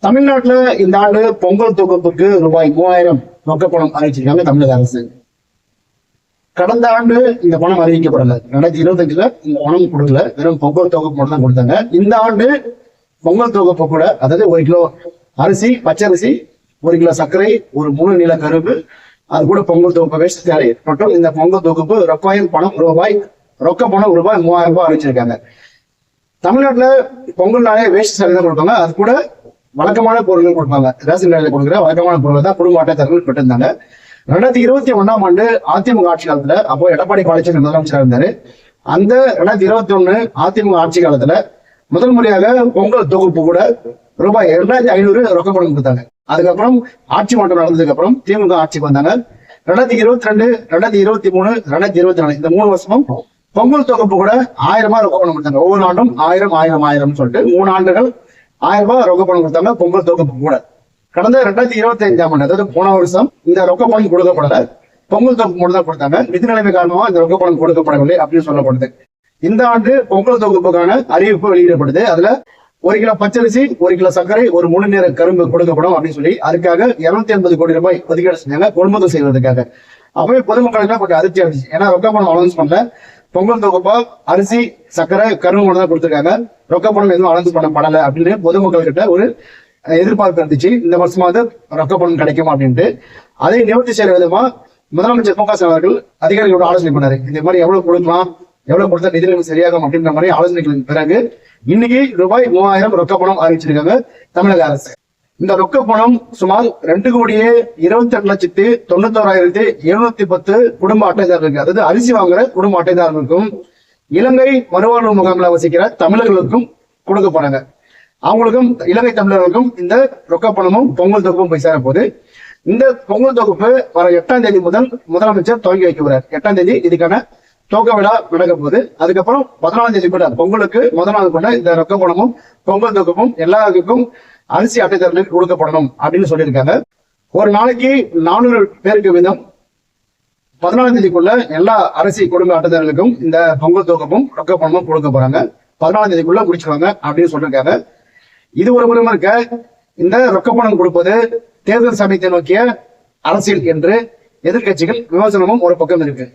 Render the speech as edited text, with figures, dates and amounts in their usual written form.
தமிழ்நாட்டுல இந்த ஆண்டு பொங்கல் தொகுப்புக்கு ரூபாய் 3000 ரொக்க பணம் அறிவிச்சிருக்காங்க தமிழக அரசு. கடந்த ஆண்டு இந்த பணம் அறிவிக்கப்படல. 2025ல இந்த பணம் கொடுக்கல, வெறும் பொங்கல் தொகுப்பு மட்டும் தான் கொடுத்தாங்க. இந்த ஆண்டு பொங்கல் தொகுப்பு கூட, அதாவது 1 கிலோ அரிசி, பச்சரிசி, 1 கிலோ சர்க்கரை, ஒரு 3 நீள கரும்பு, அது கூட பொங்கல் தொகுப்பு வேஸ்ட் தேவை மற்றும் இந்த பொங்கல் தொகுப்பு ரொக்க பணம் ரூபாய் 3000 அறிவிச்சிருக்காங்க. தமிழ்நாட்டுல பொங்கல்னாலே வேஸ்ட் சேலை தான் கொடுப்பாங்க. அது கூட வழக்கமான பொருட்கள் கொடுப்பாங்க. ரேஷன் கடையில் கொடுக்குற வழக்கமான பொருட்கள் தான் குடும்ப அட்டைதாரர்கள் பெற்றிருந்தாங்க. 2021ஆம் ஆண்டு அதிமுக ஆட்சி காலத்துல, அப்போ எடப்பாடி பழனிசாமி முதலமைச்சராக இருந்தாரு. அந்த 2021 அதிமுக ஆட்சி காலத்துல முதல் முறையாக பொங்கல் தொகுப்பு கூட ரூபாய் 2500 ரொக்க பணம் கொடுத்தாங்க. அதுக்கப்புறம் ஆட்சி மாற்றம் நடந்ததுக்கு அப்புறம் திமுக ஆட்சிக்கு வந்தாங்க. 2022, 2023, 2024 இந்த 3 வருஷமும் பொங்கல் தொகுப்பு கூட 1000 ரொக்க பணம் கொடுத்தாங்க. ஒவ்வொரு ஆண்டும் 1000 சொல்லிட்டு 3 ஆண்டுகள் 1000 ரொக்க பணம் கொடுத்தாங்க பொங்கல் தொகுப்பு கூட. கடந்த 2025ஆம் ஆண்டு, அதாவது போன வருஷம் இந்த ரொக்க பணம் கொடுக்கப்படல, பொங்கல் தொகுப்பு மட்டும் தான் கொடுத்தாங்க. நிதி நிலைமை காரணமா இந்த ரொக்க பணம் கொடுக்கப்படவில்லை அப்படின்னு சொல்லப்படுது. இந்த ஆண்டு பொங்கல் தொகுப்புக்கான அறிவிப்பு வெளியிடப்படுது. அதுல 1 கிலோ பச்சரிசி, 1 கிலோ சர்க்கரை, ஒரு 3 நீள கரும்பு கொடுக்கப்படும் அப்படின்னு சொல்லி அதுக்காக 280 கோடி ரூபாய் ஒதுக்கீடு செஞ்சாங்க கொள்முதல் செய்வதற்காக. அப்பவே பொதுமக்களுக்கு கொஞ்சம் அதிர்ச்சி ஆயிடுச்சு. ஏன்னா ரொக்க பணம் அனௌன்ஸ் பண்ணல, பொங்கல் தொகுப்பா அரிசி, சர்க்கரை, கரும்பு மட்டும் தான் கொடுத்துருக்காங்க, ரொக்க பணம் எதுவும் அனௌன்ஸ் பண்ணப்படலை அப்படின்னு பொதுமக்கள் கிட்ட ஒரு எதிர்பார்ப்பு இருந்துச்சு. இந்த வருஷமாவது ரொக்க பணம் கிடைக்கும் அப்படின்ட்டு. அதை நிவர்த்தி செய்யற விதமா முதலமைச்சர் மு.க. ஸ்டாலின் அவர்கள் அதிகாரிகளோட ஆலோசனை பண்ணாரு. இந்த மாதிரி எவ்வளவு கொடுக்கலாம், எவ்வளவு கொடுத்தா நிதி நிலைமை சரியாகும் அப்படின்ற மாதிரி ஆலோசனைகளுக்கு பிறகு இன்னைக்கு ரூபாய் 3000 ரொக்க பணம் அறிவிச்சிருக்காங்க தமிழக அரசு. இந்த ரொக்க பணம் சுமார் 2,28,91,710 குடும்ப அட்டைதாரர்களுக்கு, அதாவது அரிசி வாங்குற குடும்ப அட்டைதாரர்களுக்கும் இலங்கை மறுவாழ்வு முகாமில் வசிக்கிற தமிழர்களுக்கும் கொடுக்க போறாங்க. அவங்களுக்கும் இலங்கை தமிழர்களுக்கும் இந்த ரொக்க பணமும் பொங்கல் தொகுப்பும் போய் சேர போது. இந்த பொங்கல் தொகுப்பு வர 8ஆம் தேதி முதல் முதலமைச்சர் துவங்கி வைக்கிறார். 8ஆம் தேதி இதுக்கான துவக்க விழா நடக்க போகுது. அதுக்கப்புறம் 14ஆம் தேதி கூட பொங்கலுக்கு முதல் நாள் கூட இந்த ரொக்க பணமும் பொங்கல் தொகுப்பும் எல்லாருக்கும் அரிசி அட்டைதாரர்களுக்கு கொடுக்கப்படணும் அப்படின்னு சொல்லியிருக்காங்க. ஒரு நாளைக்கு 400 பேருக்கு வீதம் 14ஆம் தேதிக்குள்ள எல்லா அரிசி குடும்ப அட்டைதாரர்களுக்கும் இந்த பொங்கல் தொகுப்பும் ரொக்க பணமும் கொடுக்க போறாங்க. 14ஆம் தேதிக்குள்ள முடிச்சுருவாங்க அப்படின்னு சொல்லியிருக்காங்க. இது ஒரு முறை இருக்க, இந்த ரொக்க பணம் கொடுப்பது தேர்தல் சமயத்தை நோக்கிய அரசியல் என்று எதிர்கட்சிகள் விமர்சனமும் ஒரு பக்கம் இருக்கு.